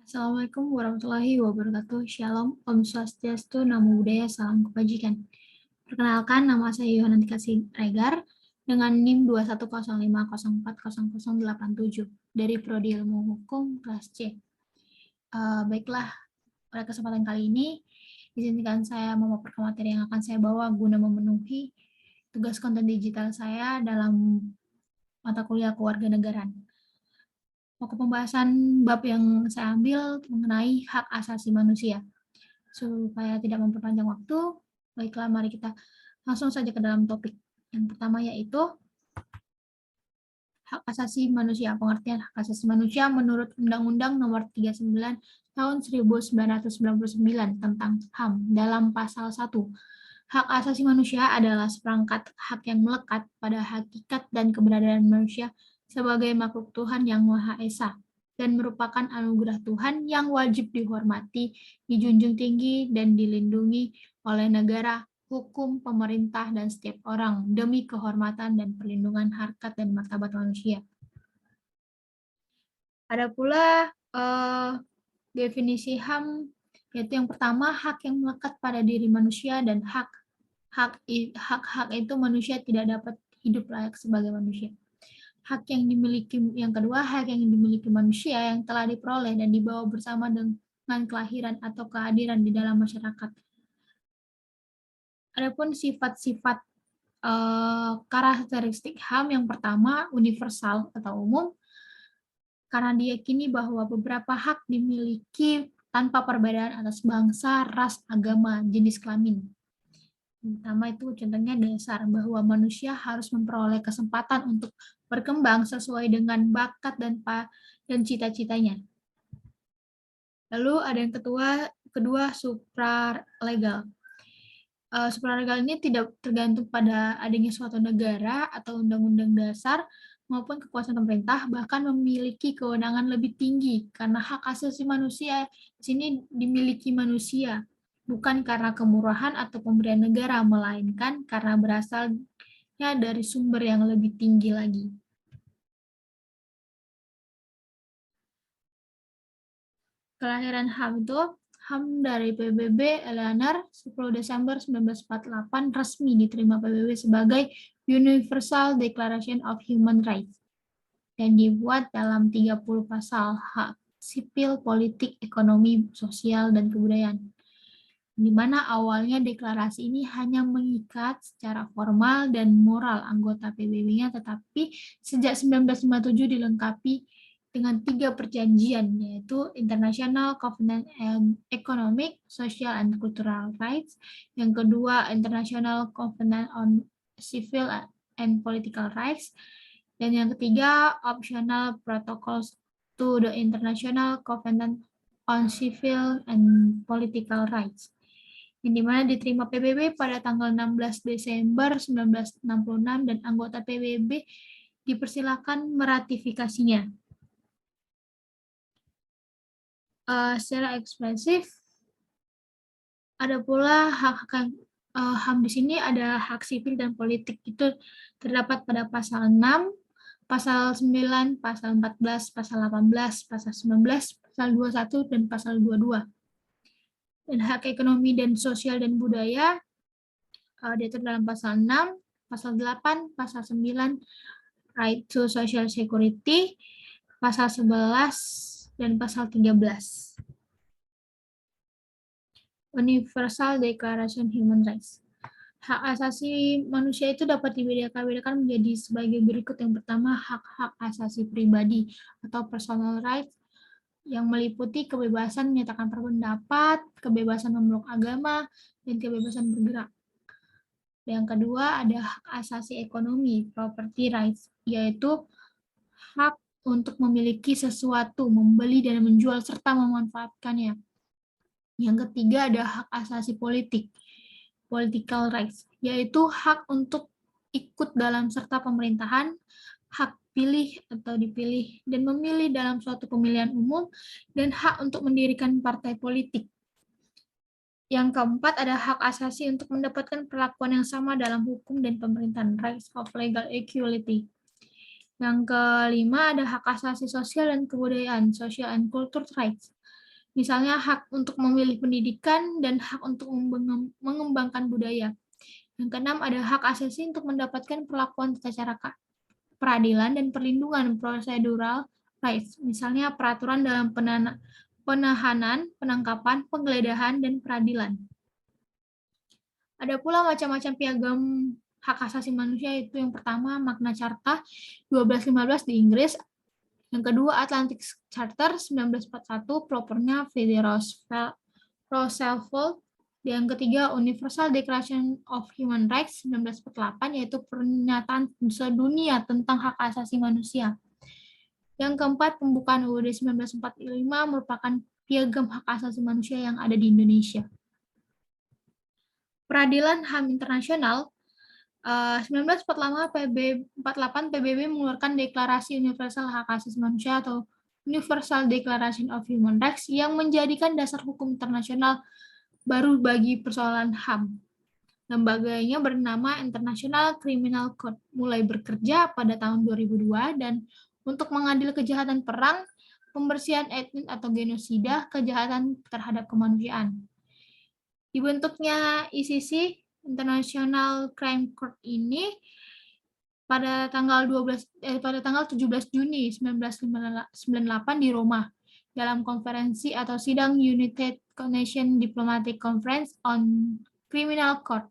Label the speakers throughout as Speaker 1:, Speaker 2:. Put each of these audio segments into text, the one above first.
Speaker 1: Assalamualaikum warahmatullahi wabarakatuh. Shalom, Om Swastiastu, Namo Buddhaya, Salam Kebajikan. Perkenalkan, nama saya Yohanantika Siregar dengan NIM 2105040087 dari Prodi Ilmu Hukum kelas C. Baiklah, pada kesempatan kali ini, izinkan saya memaparkan materi yang akan saya bawa guna memenuhi tugas konten digital saya dalam mata kuliah kewarganegaraan. Pokok pembahasan bab yang saya ambil mengenai hak asasi manusia. Supaya tidak memperpanjang waktu, baiklah mari kita langsung saja ke dalam topik. Yang pertama yaitu hak asasi manusia. Pengertian hak asasi manusia menurut Undang-Undang Nomor 39 Tahun 1999 tentang HAM dalam pasal 1. Hak asasi manusia adalah seperangkat hak yang melekat pada hakikat dan keberadaan manusia sebagai makhluk Tuhan yang Maha Esa dan merupakan anugerah Tuhan yang wajib dihormati, dijunjung tinggi, dan dilindungi oleh negara, hukum, pemerintah, dan setiap orang demi kehormatan dan perlindungan harkat dan martabat manusia. Ada pula definisi HAM, yaitu yang pertama, hak yang melekat pada diri manusia dan hak itu manusia tidak dapat hidup layak sebagai manusia. Hak yang dimiliki yang kedua, hak yang dimiliki manusia yang telah diperoleh dan dibawa bersama dengan kelahiran atau kehadiran di dalam masyarakat. Adapun sifat-sifat karakteristik HAM yang pertama, universal atau umum, karena diyakini bahwa beberapa hak dimiliki tanpa perbedaan atas bangsa, ras, agama, jenis kelamin. Pertama itu contohnya dasar bahwa manusia harus memperoleh kesempatan untuk berkembang sesuai dengan bakat dan cita-citanya. Lalu ada yang kedua supralegal. Supralegal ini tidak tergantung pada adanya suatu negara atau undang-undang dasar maupun kekuasaan pemerintah, bahkan memiliki kewenangan lebih tinggi karena hak asasi manusia di sini dimiliki manusia, bukan karena kemurahan atau pemberian negara, melainkan karena berasalnya dari sumber yang lebih tinggi lagi. Kelahiran HAM itu HAM dari PBB Eleanor 10 Desember 1948 resmi diterima PBB sebagai Universal Declaration of Human Rights dan dibuat dalam 30 pasal hak sipil, politik, ekonomi, sosial, dan kebudayaan. Di mana awalnya deklarasi ini hanya mengikat secara formal dan moral anggota PBB-nya, tetapi sejak 1957 dilengkapi dengan 3 perjanjian, yaitu International Covenant on Economic, Social, and Cultural Rights, yang kedua International Covenant on Civil and Political Rights, dan yang ketiga Optional Protocols to the International Covenant on Civil and Political Rights, yang dimana diterima PBB pada tanggal 16 Desember 1966 dan anggota PBB dipersilakan meratifikasinya. Secara ekspresif, ada pula hak HAM di sini ada hak sipil dan politik, itu terdapat pada pasal 6, pasal 9, pasal 14, pasal 18, pasal 19, pasal 21, dan pasal 22. Dan hak ekonomi dan sosial dan budaya diatur dalam pasal 6, pasal 8, pasal 9, right to social security, pasal 11, dan pasal 13. Universal Declaration Human Rights. Hak asasi manusia itu dapat dibedakan menjadi sebagai berikut. Yang pertama, hak-hak asasi pribadi atau personal rights yang meliputi kebebasan menyatakan pendapat, kebebasan memeluk agama, dan kebebasan bergerak. Yang kedua, ada hak asasi ekonomi, property rights, yaitu hak untuk memiliki sesuatu, membeli dan menjual, serta memanfaatkannya. Yang ketiga, ada hak asasi politik, political rights, yaitu hak untuk ikut dalam serta pemerintahan, hak pilih atau dipilih dan memilih dalam suatu pemilihan umum, dan hak untuk mendirikan partai politik. Yang keempat, ada hak asasi untuk mendapatkan perlakuan yang sama dalam hukum dan pemerintahan, rights of legal equality. Yang kelima ada hak asasi sosial dan kebudayaan, social and cultural rights. Misalnya hak untuk memilih pendidikan dan hak untuk mengembangkan budaya. Yang keenam ada hak asasi untuk mendapatkan perlakuan tata cara peradilan dan perlindungan prosedural rights. Misalnya peraturan dalam penahanan, penangkapan, penggeledahan, dan peradilan. Ada pula macam-macam piagam hak asasi manusia, itu yang pertama Magna Carta 1215 di Inggris, yang kedua Atlantic Charter 1941, propernya Theodore Roosevelt, yang ketiga Universal Declaration of Human Rights 1948, yaitu pernyataan sedunia tentang hak asasi manusia. Yang keempat, pembukaan UUD 1945 merupakan piagam hak asasi manusia yang ada di Indonesia. Peradilan HAM Internasional 1948 PBB mengeluarkan Deklarasi Universal Hak Asasi Manusia atau Universal Declaration of Human Rights yang menjadikan dasar hukum internasional baru bagi persoalan HAM. Lembaganya bernama International Criminal Court, mulai bekerja pada tahun 2002 dan untuk mengadil kejahatan perang, pembersihan etnis atau genosida, kejahatan terhadap kemanusiaan. Dibentuknya ICC, International Crime Court ini pada tanggal 17 Juni 1998 di Roma dalam konferensi atau sidang United Nations Diplomatic Conference on Criminal Court,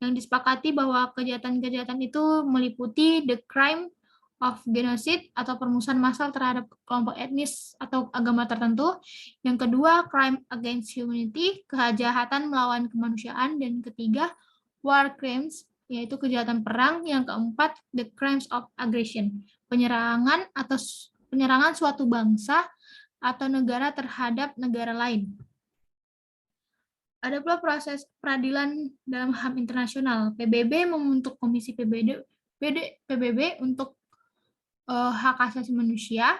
Speaker 1: yang disepakati bahwa kejahatan-kejahatan itu meliputi the crime of genocide atau permusuhan massal terhadap kelompok etnis atau agama tertentu. Yang kedua, crime against humanity, kejahatan melawan kemanusiaan. Dan ketiga, war crimes, yaitu kejahatan perang. Yang keempat, the crimes of aggression, penyerangan suatu bangsa atau negara terhadap negara lain. Ada pula proses peradilan dalam HAM internasional. PBB membentuk Komisi PBB untuk hak asasi manusia,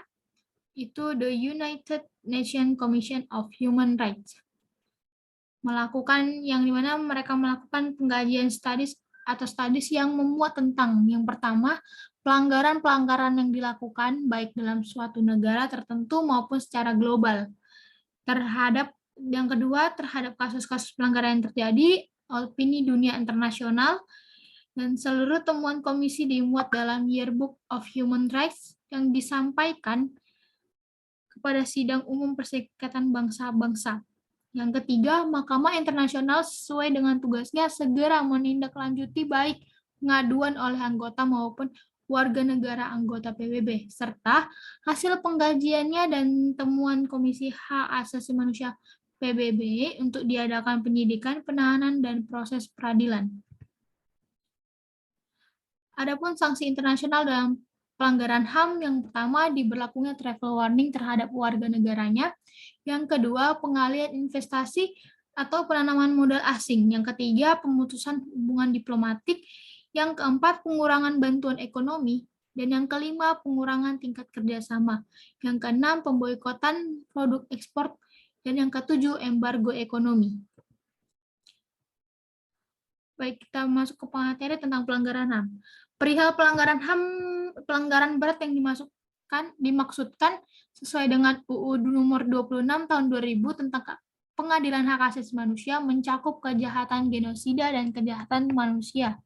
Speaker 1: itu the United Nations Commission of Human Rights. Yang dimana mereka melakukan pengkajian studies yang memuat tentang yang pertama, pelanggaran-pelanggaran yang dilakukan baik dalam suatu negara tertentu maupun secara global. Yang kedua, terhadap kasus-kasus pelanggaran yang terjadi, opini dunia internasional, dan seluruh temuan komisi dimuat dalam Yearbook of Human Rights yang disampaikan kepada Sidang Umum Perserikatan Bangsa-Bangsa. Yang ketiga, Mahkamah Internasional sesuai dengan tugasnya segera menindaklanjuti baik pengaduan oleh anggota maupun warga negara anggota PBB, serta hasil pengkajiannya dan temuan Komisi Hak Asasi Manusia PBB untuk diadakan penyidikan, penahanan, dan proses peradilan. Adapun sanksi internasional dalam pelanggaran HAM, yang pertama diberlakunya travel warning terhadap warga negaranya, yang kedua pengalihan investasi atau penanaman modal asing, yang ketiga pemutusan hubungan diplomatik, yang keempat pengurangan bantuan ekonomi, dan yang kelima pengurangan tingkat kerjasama, yang keenam pemboikotan produk ekspor, dan yang ketujuh embargo ekonomi. Baik, kita masuk ke materi tentang pelanggaran HAM. Perihal pelanggaran HAM, pelanggaran berat yang dimaksudkan sesuai dengan UU nomor 26 tahun 2000 tentang Pengadilan Hak Asasi Manusia mencakup kejahatan genosida dan kejahatan manusia.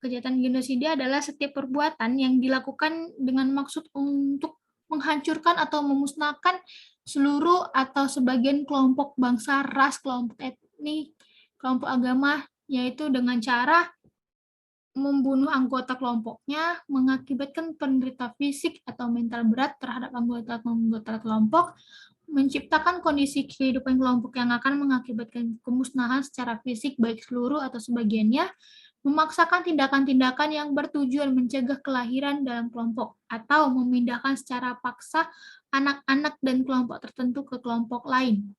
Speaker 1: Kejahatan genosida adalah setiap perbuatan yang dilakukan dengan maksud untuk menghancurkan atau memusnahkan seluruh atau sebagian kelompok bangsa, ras, kelompok etnik, kelompok agama, yaitu dengan cara membunuh anggota kelompoknya, mengakibatkan penderita fisik atau mental berat terhadap anggota kelompok, menciptakan kondisi kehidupan kelompok yang akan mengakibatkan kemusnahan secara fisik baik seluruh atau sebagiannya, memaksakan tindakan-tindakan yang bertujuan mencegah kelahiran dalam kelompok, atau memindahkan secara paksa anak-anak dan kelompok tertentu ke kelompok lain.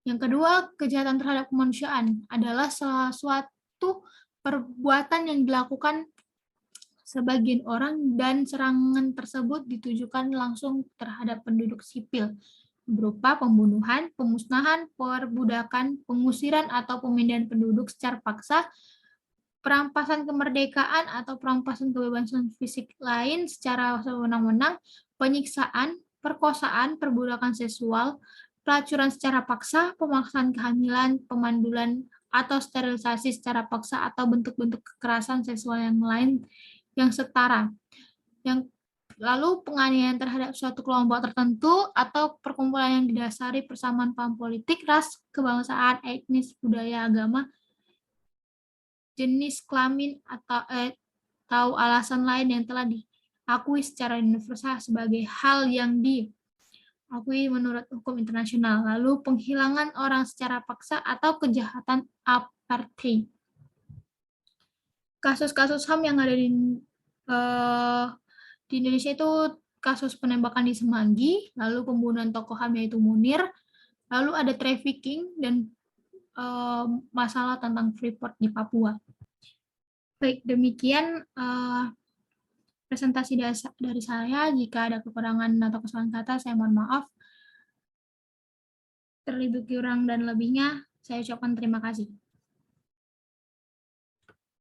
Speaker 1: Yang kedua, kejahatan terhadap kemanusiaan adalah suatu perbuatan yang dilakukan sebagian orang dan serangan tersebut ditujukan langsung terhadap penduduk sipil, berupa pembunuhan, pemusnahan, perbudakan, pengusiran atau pemindahan penduduk secara paksa, perampasan kemerdekaan atau perampasan kebebasan fisik lain secara sewenang-wenang, penyiksaan, perkosaan, perbudakan seksual, pelacuran secara paksa, pemaksaan kehamilan, pemandulan, atau sterilisasi secara paksa atau bentuk-bentuk kekerasan seksual yang lain yang setara. Yang lalu penganiayaan terhadap suatu kelompok tertentu atau perkumpulan yang didasari persamaan paham politik, ras, kebangsaan, etnis, budaya, agama, jenis kelamin atau alasan lain yang telah diakui secara universal sebagai hal yang diakui menurut hukum internasional. Lalu penghilangan orang secara paksa atau kejahatan apartheid. Kasus-kasus HAM yang ada di Indonesia itu kasus penembakan di Semanggi, lalu pembunuhan tokoh HAM yaitu Munir, lalu ada trafficking dan masalah tentang Freeport di Papua. Baik, demikian presentasi dari saya. Jika ada kekurangan atau kesalahan kata, saya mohon maaf. Terlebih kurang dan lebihnya, saya ucapkan terima kasih.